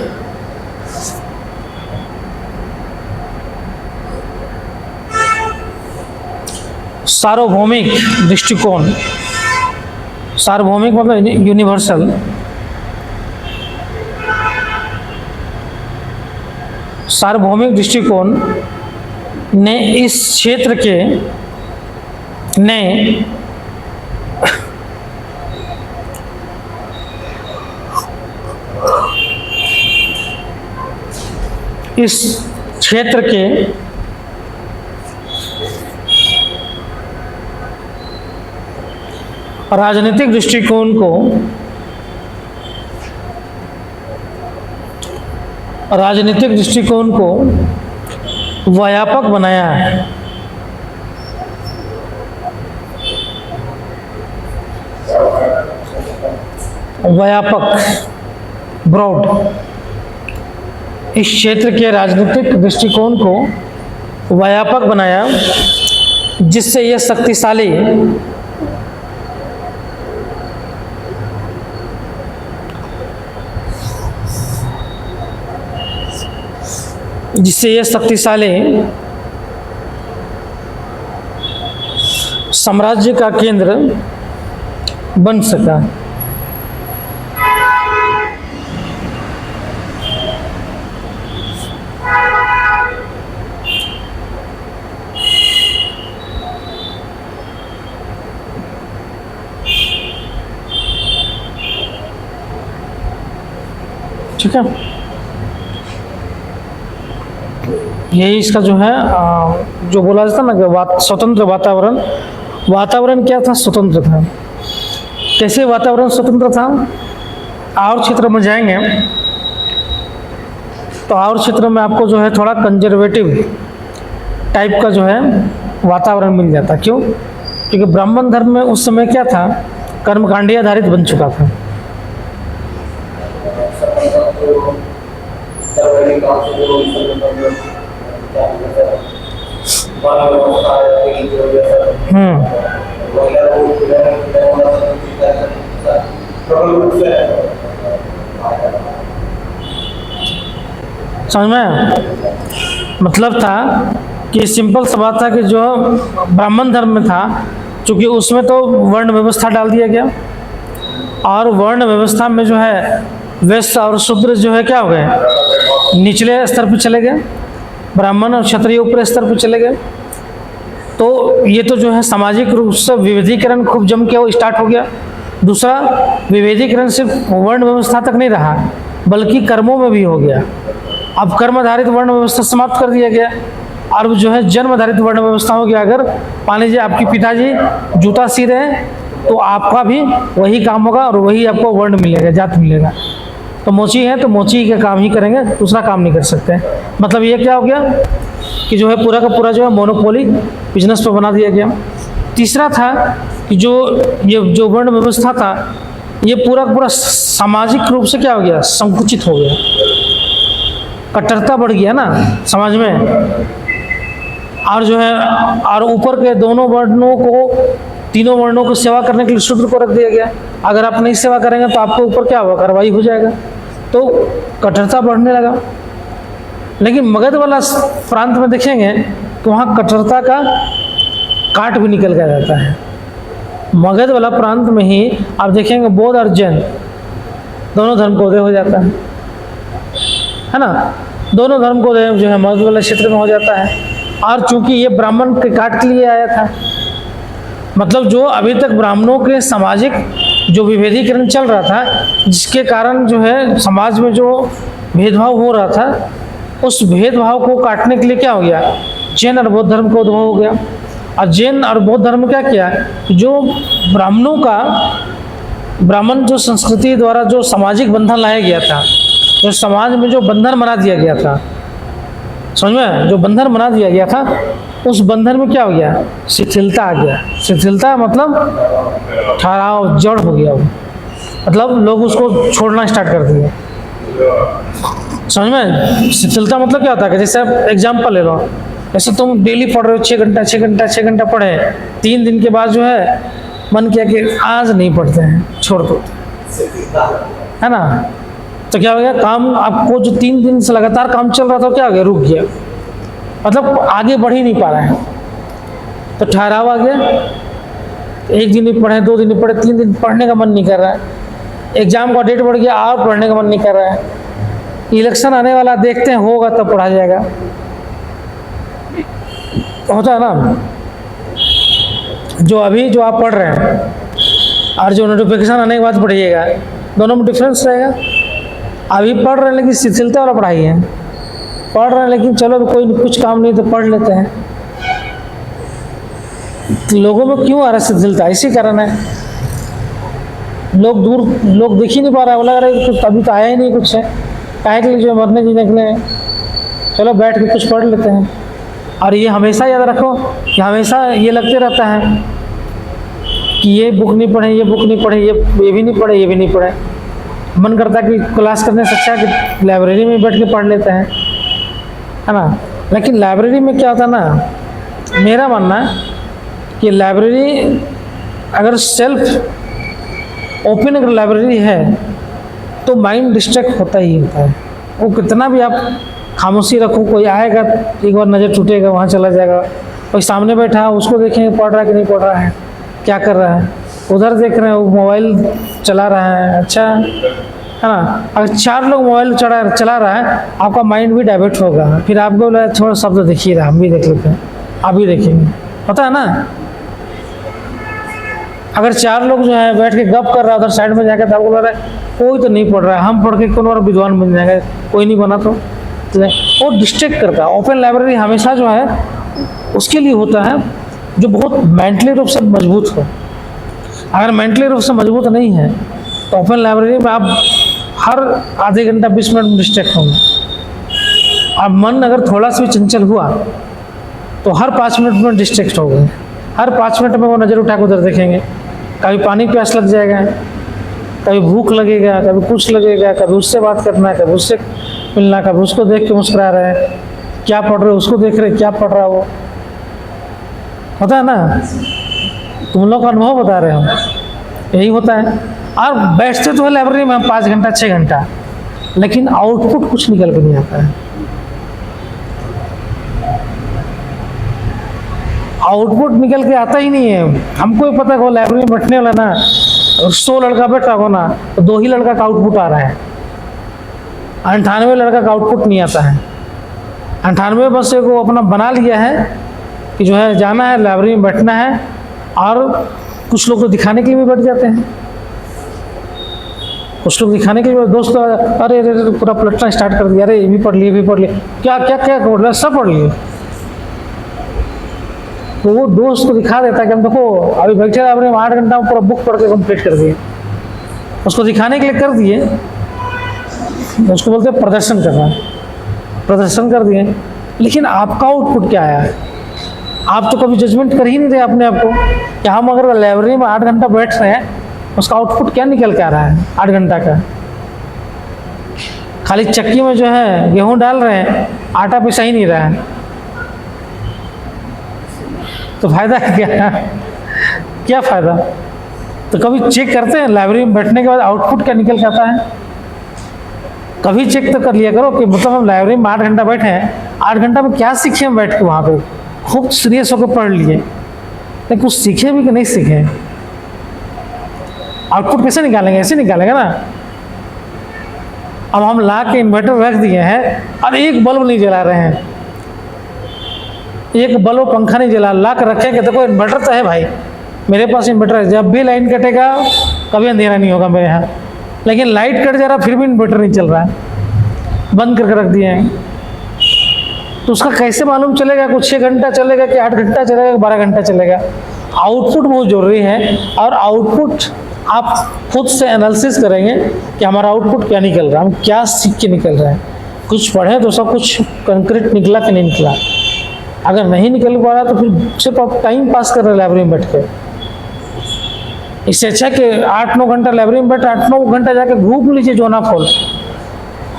सार्वभौमिक दृष्टिकोण, सार्वभौमिक मतलब यूनिवर्सल, सार्वभौमिक दृष्टिकोण ने इस क्षेत्र के राजनीतिक दृष्टिकोण को व्यापक बनाया है। ब्रॉड, इस क्षेत्र के राजनीतिक दृष्टिकोण को व्यापक बनाया, जिससे यह शक्तिशाली साम्राज्य का केंद्र बन सका। ठीक है। यही इसका जो है जो बोला जाता ना कि स्वतंत्र वातावरण, वातावरण क्या था? स्वतंत्र था। कैसे वातावरण स्वतंत्र था? और क्षेत्र में जाएंगे तो और क्षेत्र में आपको जो है थोड़ा कंजर्वेटिव टाइप का जो है वातावरण मिल जाता। क्यों? क्योंकि ब्राह्मण धर्म में उस समय क्या था? कर्मकांडीय आधारित बन चुका था। समझ में? मतलब था कि सिंपल सा बात था कि जो ब्राह्मण धर्म में था, चूंकि उसमें तो वर्ण व्यवस्था डाल दिया गया, और वर्ण व्यवस्था में जो है वैश्य और शूद्र जो है क्या हो गए? निचले स्तर पर चले गए, ब्राह्मण और क्षत्रिय ऊपर स्तर पर चले गए। तो ये तो जो है सामाजिक रूप से विविधीकरण खूब जम के वो स्टार्ट हो गया। दूसरा, विविधीकरण सिर्फ वर्ण व्यवस्था तक नहीं रहा, बल्कि कर्मों में भी हो गया। अब कर्म आधारित वर्ण व्यवस्था समाप्त कर दिया गया, और जो है जन्म आधारित वर्ण व्यवस्था हो गया। अगर मान लीजिए आपके पिताजी जूता सी रहे हैं तो आपका भी वही काम होगा और वही आपको वर्ण मिलेगा, जात मिलेगा। तो मोची है तो मोची का काम ही करेंगे, दूसरा काम नहीं कर सकते। मतलब ये क्या हो गया कि जो है पूरा का पूरा जो है मोनोपोली बिजनेस पर बना दिया गया। तीसरा था कि ये जो वर्ण व्यवस्था था, ये पूरा का पूरा सामाजिक रूप से क्या हो गया? संकुचित हो गया। कट्टरता बढ़ गया ना समाज में। और जो है और ऊपर के दोनों वर्णों को, तीनों वर्णों को सेवा करने के लिए शूद्र को रख दिया गया। अगर आप नहीं सेवा करेंगे तो आपके ऊपर क्या होगा? कार्रवाई हो जाएगा। तो कट्टरता बढ़ने लगा। लेकिन मगध वाला प्रांत में देखेंगे तो वहाँ कट्टरता का काट भी निकल के जाता है। मगध वाला प्रांत में ही आप देखेंगे बौद्ध और जैन दोनों धर्म को उदय हो जाता है ना। दोनों धर्म को उदय जो है मगध वाले क्षेत्र में हो जाता है। और चूंकि ये ब्राह्मण के काट के लिए आया था, मतलब जो अभी तक ब्राह्मणों के सामाजिक जो विभेदीकरण चल रहा था, जिसके कारण जो है समाज में जो भेदभाव हो रहा था, उस भेदभाव को काटने के लिए क्या हो गया? जैन और बौद्ध धर्म का उद्भव हो गया। और जैन और बौद्ध धर्म क्या किया? जो ब्राह्मणों का, ब्राह्मण जो संस्कृति द्वारा जो सामाजिक बंधन लाया गया था, जो समाज में जो बंधन बना दिया गया था, समझ में? जो बंधन बना दिया गया था, उस बंधन में क्या हो गया? शिथिलता आ गया। शिथिलता मतलब ठहराव, जड़ हो गया वो। मतलब लोग उसको छोड़ना स्टार्ट कर दिए। समझ में? शिथिलता मतलब क्या होता है कि जैसे आप एग्जाम्पल ले लो, जैसे तुम डेली पढ़ रहे हो 6 घंटा पढ़े, 3 दिन के बाद जो है मन किया कि आज नहीं पढ़ते हैं, छोड़ दो, है ना। तो क्या हो गया? काम आपको जो 3 दिन से लगातार काम चल रहा था क्या हो गया? रुक गया। मतलब आगे बढ़ ही नहीं पा रहे हैं। तो ठहराव आ गया। 1 दिन नहीं पढ़े, 2 दिन नहीं पढ़े, 3 दिन पढ़ने का मन नहीं कर रहा है। एग्जाम का डेट बढ़ गया और पढ़ने का मन नहीं कर रहा है। इलेक्शन आने वाला, देखते हैं होगा तब पढ़ा जाएगा। होता है ना। जो अभी जो आप पढ़ रहे हैं और जो नोटिफिकेशन आने के बाद पढ़िएगा, दोनों में डिफरेंस रहेगा। अभी पढ़ रहे हैं लेकिन शिथिलता वाला पढ़ाई है। पढ़ रहे हैं लेकिन चलो कोई कुछ काम नहीं तो पढ़ लेते हैं। तो लोगों में क्यों आ रहा है शिथिलता? इसी कारण है। लोग देख ही नहीं पा रहा है। वो लग रहा है कुछ अभी तो आया ही नहीं कुछ है, काहे के लिए जो मरने जीने के लिए, चलो बैठ के कुछ पढ़ लेते हैं। और ये हमेशा याद रखो कि हमेशा ये लगते रहता है कि ये बुक नहीं पढ़े, ये बुक नहीं पढ़े, ये भी नहीं पढ़े, ये भी नहीं पढ़े। मन करता है कि क्लास करने से अच्छा कि लाइब्रेरी में बैठ के पढ़ लेते हैं, है ना। लेकिन लाइब्रेरी में क्या होता है ना, मेरा मानना है कि लाइब्रेरी अगर सेल्फ ओपन अगर लाइब्रेरी है तो माइंड डिस्ट्रैक्ट होता ही होता है। वो कितना भी आप खामोशी रखो, कोई आएगा एक बार नज़र टूटेगा, वहाँ चला जाएगा। कोई सामने बैठा है उसको देखेंगे पढ़ रहा है कि नहीं पढ़ रहा है, क्या कर रहा है। उधर देख रहे हैं वो मोबाइल चला रहा है, अच्छा है ना। अगर 4 लोग मोबाइल चला रहा है, आपका माइंड भी डाइवर्ट होगा। फिर आपको बोला थोड़ा शब्द देखिए, हम भी देख लेते हैं, आप भी देखेंगे, पता है ना। अगर 4 लोग जो है बैठ के गप कर रहा है उधर साइड में जाकर, तो आपको लग रहा है कोई तो नहीं पढ़ रहा है, हम पढ़ के कौन और विद्वान बन जाएंगे, कोई नहीं बना तो वो डिस्ट्रैक्ट करता है। ओपन लाइब्रेरी हमेशा जो है उसके लिए होता है जो बहुत मेंटली रूप से मजबूत हो। अगर मेंटली रूप से मजबूत नहीं है तो ओपन लाइब्रेरी में आप हर आधे घंटा 20 मिनट में डिस्ट्रैक्ट होंगे। अब मन अगर थोड़ा सा भी चंचल हुआ तो हर 5 मिनट में डिस्ट्रैक्ट हो गए। हर 5 मिनट में वो नज़र उठा के उधर देखेंगे, कभी पानी प्यास लग जाएगा, कभी भूख लगेगा, कभी कुछ लगेगा, कभी उससे बात करना है, कभी उससे मिलना, कभी उसको देख के मुस्कुरा रहे हैं, क्या पढ़ रहे हो उसको देख रहे क्या पढ़ रहा वो, होता है ना। तुम लोग का अनुभव बता रहे हो, यही होता है। और बैठते तो है लाइब्रेरी में हम 5 घंटा 6 घंटा, लेकिन आउटपुट कुछ निकल के नहीं आता है। आउटपुट निकल के आता ही नहीं है। हमको ही पता है वो लाइब्रेरी में बैठने वाला ना, 100 लड़का बैठा हो ना तो 2 ही लड़का का आउटपुट आ रहा है, 98 लड़का का आउटपुट नहीं आता है। 98 बस को अपना बना लिया है कि जो है जाना है लाइब्रेरी में बैठना है, और कुछ लोग तो दिखाने के लिए भी बैठ जाते हैं। कुछ लोग दिखाने के लिए, दोस्त अरे अरे पूरा पलटना स्टार्ट कर दिया, अरे ये भी पढ़ लिए, भी पढ़ लिए, क्या क्या क्या पढ़ लिया, सब पढ़ लिए। तो वो दोस्त को दिखा देता है कि हम देखो अभी बैठे लाइब्रेरी में 8 घंटा में पूरा बुक पढ़ के कंप्लीट कर दिए। उसको दिखाने के लिए कर दिए, उसको बोलते हैं प्रदर्शन करना, प्रदर्शन कर दिए। लेकिन आपका आउटपुट क्या आया है? आप तो कभी जजमेंट कर ही नहीं रहे अपने आप को कि हम अगर लाइब्रेरी में 8 घंटा बैठ रहे हैं, उसका आउटपुट क्या निकल के आ रहा है 8 घंटा का। खाली चक्की में जो है गेहूं डाल रहे हैं, आटा पिसा ही नहीं रहा है, तो फायदा क्या? क्या फायदा? तो कभी चेक करते हैं लाइब्रेरी में बैठने के बाद आउटपुट क्या निकल के आता है? कभी चेक तो कर लिया करो कि मतलब हम लाइब्रेरी में 8 घंटा बैठे हैं, 8 घंटा में क्या सीखे हम बैठ के वहाँ पे? खूब सीरियस होकर पढ़ लिए, लेकिन कुछ सीखे भी कि नहीं सीखे? आउटपुट कैसे निकालेंगे? ऐसे निकालेंगे ना। अब हम ला के इन्वर्टर रख दिए हैं और एक बल्ब नहीं जला रहे हैं, एक बल्ब पंखा नहीं जला, ला कर रखेंगे। देखो इन्वर्टर तो है भाई, मेरे पास इन्वर्टर है, जब भी लाइन कटेगा कभी अंधेरा नहीं होगा मेरे यहाँ। लेकिन लाइट कट जा रहा फिर भी इन्वर्टर नहीं चल रहा है, बंद करके रख दिए हैं। तो उसका कैसे मालूम चलेगा कुछ 6 घंटा चलेगा कि 8 घंटा चलेगा कि 12 घंटा चलेगा? आउटपुट बहुत जरूरी है, और आउटपुट आप खुद से एनालिसिस करेंगे कि हमारा आउटपुट क्या निकल रहा है, हम क्या सीख के निकल रहे हैं। कुछ पढ़े तो सब कुछ कंक्रीट निकला कि नहीं निकला। अगर नहीं निकल पा रहा तो फिर सिर्फ आप टाइम पास कर रहे हैं लाइब्रेरी में बैठ के। इससे अच्छा कि 8-9 घंटा लाइब्रेरी में बैठ 8-9 घंटा जाके घूम लीजिए जोना फॉल,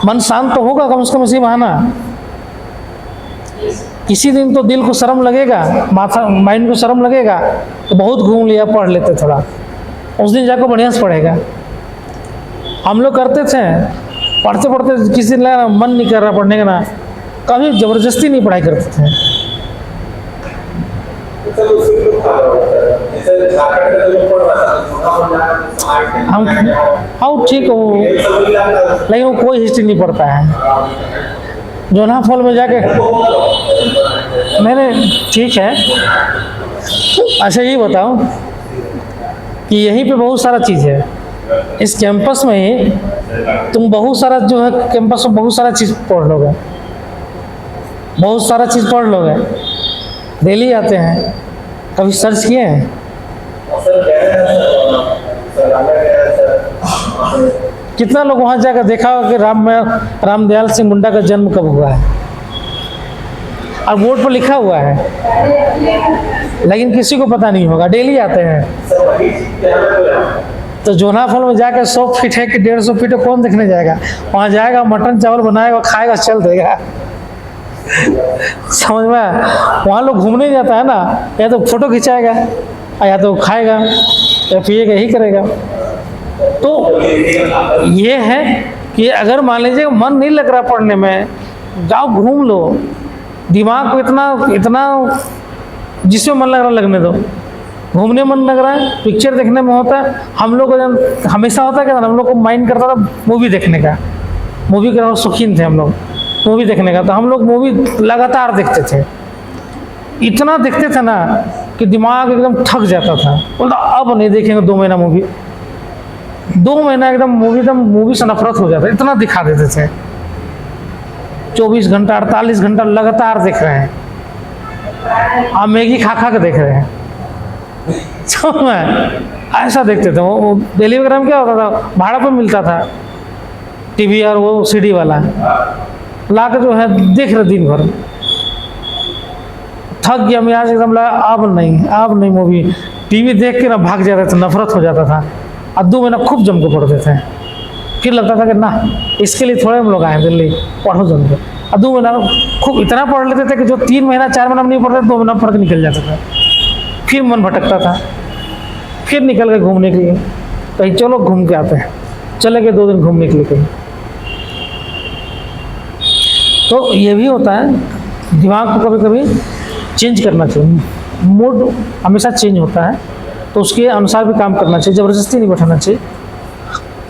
मन शांत तो होगा कम से कम इसी बहाना। किसी दिन तो दिल को शर्म लगेगा, माथा माइंड को शर्म लगेगा, तो बहुत घूम लिया पढ़ लेते थोड़ा, उस दिन जाकर बढ़िया से पढ़ेगा। हम लोग करते थे, पढ़ते पढ़ते किसी दिन लगा मन नहीं कर रहा पढ़ने का ना, कभी ज़बरदस्ती नहीं पढ़ाई करते थे। हम हाँ ठीक हो, लेकिन वो कोई हिस्ट्री नहीं पढ़ता है। जोना फॉल में जाके मैंने ठीक है। अच्छा ये बताओ कि यहीं पे बहुत सारा चीज़ है, इस कैंपस में ही तुम बहुत सारा जो है कैंपस में बहुत सारा चीज़ पढ़ लोगे, बहुत सारा चीज़ पढ़ लोगे। डेली आते हैं, कभी सर्च किए हैं? कितना लोग वहाँ जाकर देखा हो कि रामदयाल सिंह मुंडा का जन्म कब हुआ है, और बोर्ड पर लिखा हुआ है, लेकिन किसी को पता नहीं होगा। डेली आते हैं। तो जोना फॉल में जाकर 100 फीट है कि 150 फीट है, कौन देखने जाएगा? वहाँ जाएगा, मटन चावल बनाएगा, खाएगा, चल देगा। समझ में? वहाँ लोग घूमने जाता है ना, या तो फोटो खिंचाएगा, या तो खाएगा या पिएगा, यही करेगा। तो ये है कि अगर मान लीजिए मन नहीं लग रहा पढ़ने में, जाओ घूम लो, दिमाग को इतना जिसमें मन लग रहा लगने दो। घूमने मन लग रहा है, पिक्चर देखने में होता है। हम लोग को हमेशा होता है कि हम लोग को माइंड करता था मूवी देखने का, मूवी का शौकीन थे हम लोग मूवी देखने का, तो हम लोग मूवी लगातार देखते थे। इतना देखते थे ना कि कि दिमाग एकदम थक जाता था, बोलता अब नहीं देखेंगे 2 महीना मूवी। 2 महीना एकदम मूवी से नफरत हो जाता, इतना दिखा देते थे। 24 घंटा 48 घंटा लगातार देख रहे हैं, आप मैगी खा खा के देख रहे हैं। तो मैं ऐसा देखते थे। वो दिल्ली वगैरह में क्या होता था, भाड़ा पर मिलता था टीवी और वो सीडी वाला, ला के जो है देख रहे दिन भर। थक गया मैं आज, एकदम लगा अब नहीं मूवी। टीवी देख के ना भाग जाते थे, नफरत हो जाता था। अब 2 महीना खूब जम के पढ़ते थे, फिर लगता था कि ना इसके लिए थोड़े हम लोग आए दिल्ली, पढ़ो जम के। अब 2 महीना खूब इतना पढ़ लेते थे कि जो 3 महीना 4 महीना नहीं पढ़ते 2 महीना पढ़ के निकल जाता था। फिर मन भटकता था, फिर निकल गए घूमने के लिए, कहीं चलो घूम के आते हैं, चले गए 2 दिन घूमने के लिए कहीं। तो ये भी होता है, दिमाग को कभी कभी चेंज करना चाहिए। मूड हमेशा चेंज होता है, तो उसके अनुसार भी काम करना चाहिए, ज़बरदस्ती नहीं बैठाना चाहिए।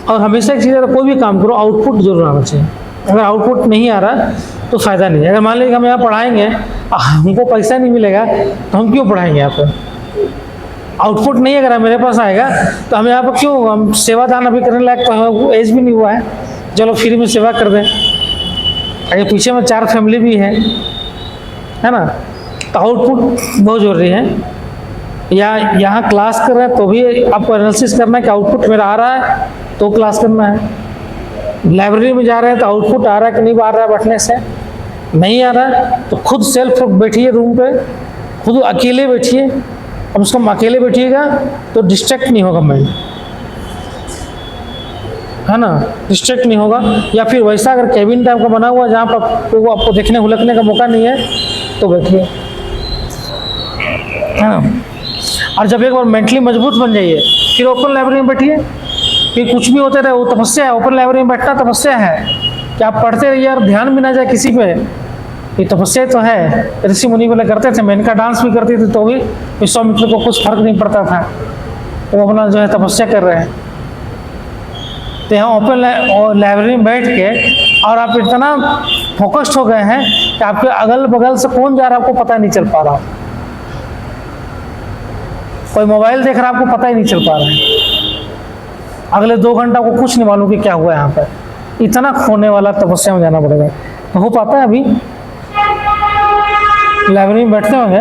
और हमेशा एक चीज़, अगर कोई भी काम करो आउटपुट जरूर आना चाहिए। अगर आउटपुट नहीं आ रहा तो फ़ायदा नहीं है। अगर मान लीजिए हम यहाँ पढ़ाएंगे, हमको पैसा नहीं मिलेगा तो हम क्यों पढ़ाएंगे यहाँ पर? आउटपुट नहीं अगर मेरे पास आएगा तो हम यहाँ पर क्यों, हम सेवादान अभी करने लायक तो एज भी नहीं हुआ है, चलो फ्री में सेवा कर दें। अगर पीछे में 4 फैमिली भी है ना, तो आउटपुट बहुत ज़रूरी है। या यहाँ क्लास कर रहे हैं तो भी आपको एनालिसिस करना है कि आउटपुट मेरा आ रहा है तो क्लास करना है। लाइब्रेरी में जा रहे हैं तो आउटपुट आ रहा है कि नहीं आ रहा है, बैठने से नहीं आ रहा है तो खुद सेल्फ बैठिए रूम पे, खुद अकेले बैठिए। कम से कम अकेले बैठिएगा तो डिस्ट्रैक्ट नहीं होगा माइंड, है ना, डिस्ट्रैक्ट नहीं होगा। या फिर वैसा अगर कैबिन टाइप का बना हुआ जहाँ पर वो आपको देखने हुलकने का मौका नहीं है तो बैठिए, है ना। और जब एक बार मेंटली मजबूत बन जाइए फिर ओपन लाइब्रेरी में बैठिए, फिर कुछ भी होते रहे, वो तपस्या है। ओपन लाइब्रेरी में बैठना तपस्या है कि आप पढ़ते रहिए और ध्यान भी ना जाए किसी पे, ये तपस्या तो है। ऋषि मुनि वाले करते थे, मेनका डांस भी करती थी तो भी विश्वामित्र को कुछ फर्क नहीं पड़ता था, वो अपना जो है तपस्या कर रहे हैं। तो यहाँ ओपन लाइब्रेरी में बैठ के और आप इतना फोकस्ड हो गए हैं कि आपके अगल बगल से कौन जा रहा है आपको पता नहीं चल पा रहा, कोई मोबाइल देख रहा है आपको पता ही नहीं चल पा रहा है। अगले 2 घंटा को कुछ नहीं मालूम कि क्या हुआ यहाँ पर, इतना खोने वाला तपस्या में जाना पड़ेगा। तो हो पाता है अभी लाइब्रेरी में बैठते होंगे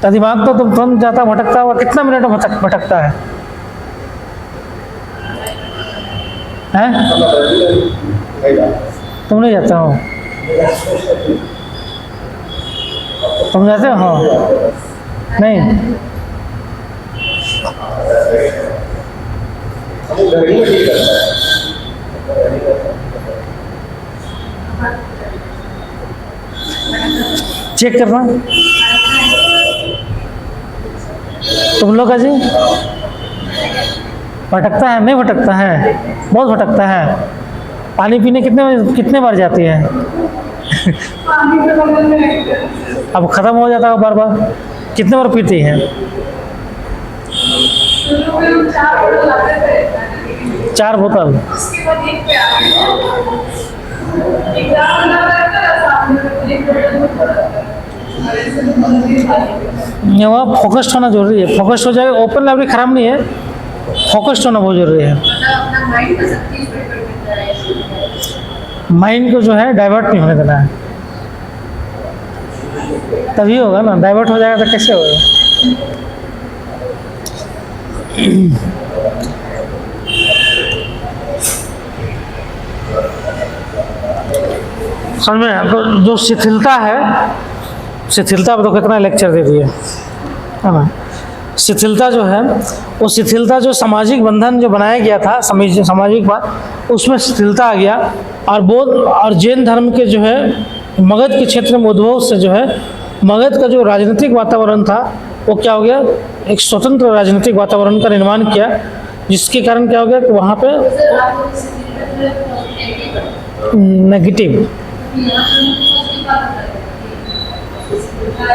तो दिमाग तो तुरंत जाता भटकता हुआ, कितना मिनट में भटकता है? तुम नहीं जाते हो? तुम जाते हो? नहीं, चेक करना तुम लोग का जी भटकता है, नहीं भटकता है? बहुत भटकता है। पानी पीने कितने बार जाती है? अब खत्म हो जाता है बार बार, कितने बार पीती है? 4 बोतल। वहाँ फोकस्ड होना जरूरी है, फोकस्ड हो जाए। ओपन लाइब्रेरी खराब नहीं है, फोकस्ड होना बहुत जरूरी है। माइंड को जो है डाइवर्ट नहीं होने देना है, तभी होगा ना। डाइवर्ट हो जाएगा तो कैसे होगा? समझ में? तो जो शिथिलता है, शिथिलता पर तो कितना लेक्चर दे दिए, है ना। शिथिलता जो है, वो शिथिलता जो सामाजिक बंधन जो बनाया गया था, सामाजिक बात, उसमें शिथिलता आ गया। और बौद्ध और जैन धर्म के जो है मगध के क्षेत्र में उद्भव से जो है मगध का जो राजनीतिक वातावरण था वो क्या हो गया, एक स्वतंत्र राजनीतिक वातावरण का निर्माण किया, जिसके कारण क्या हो गया कि वहाँ पे नेगेटिव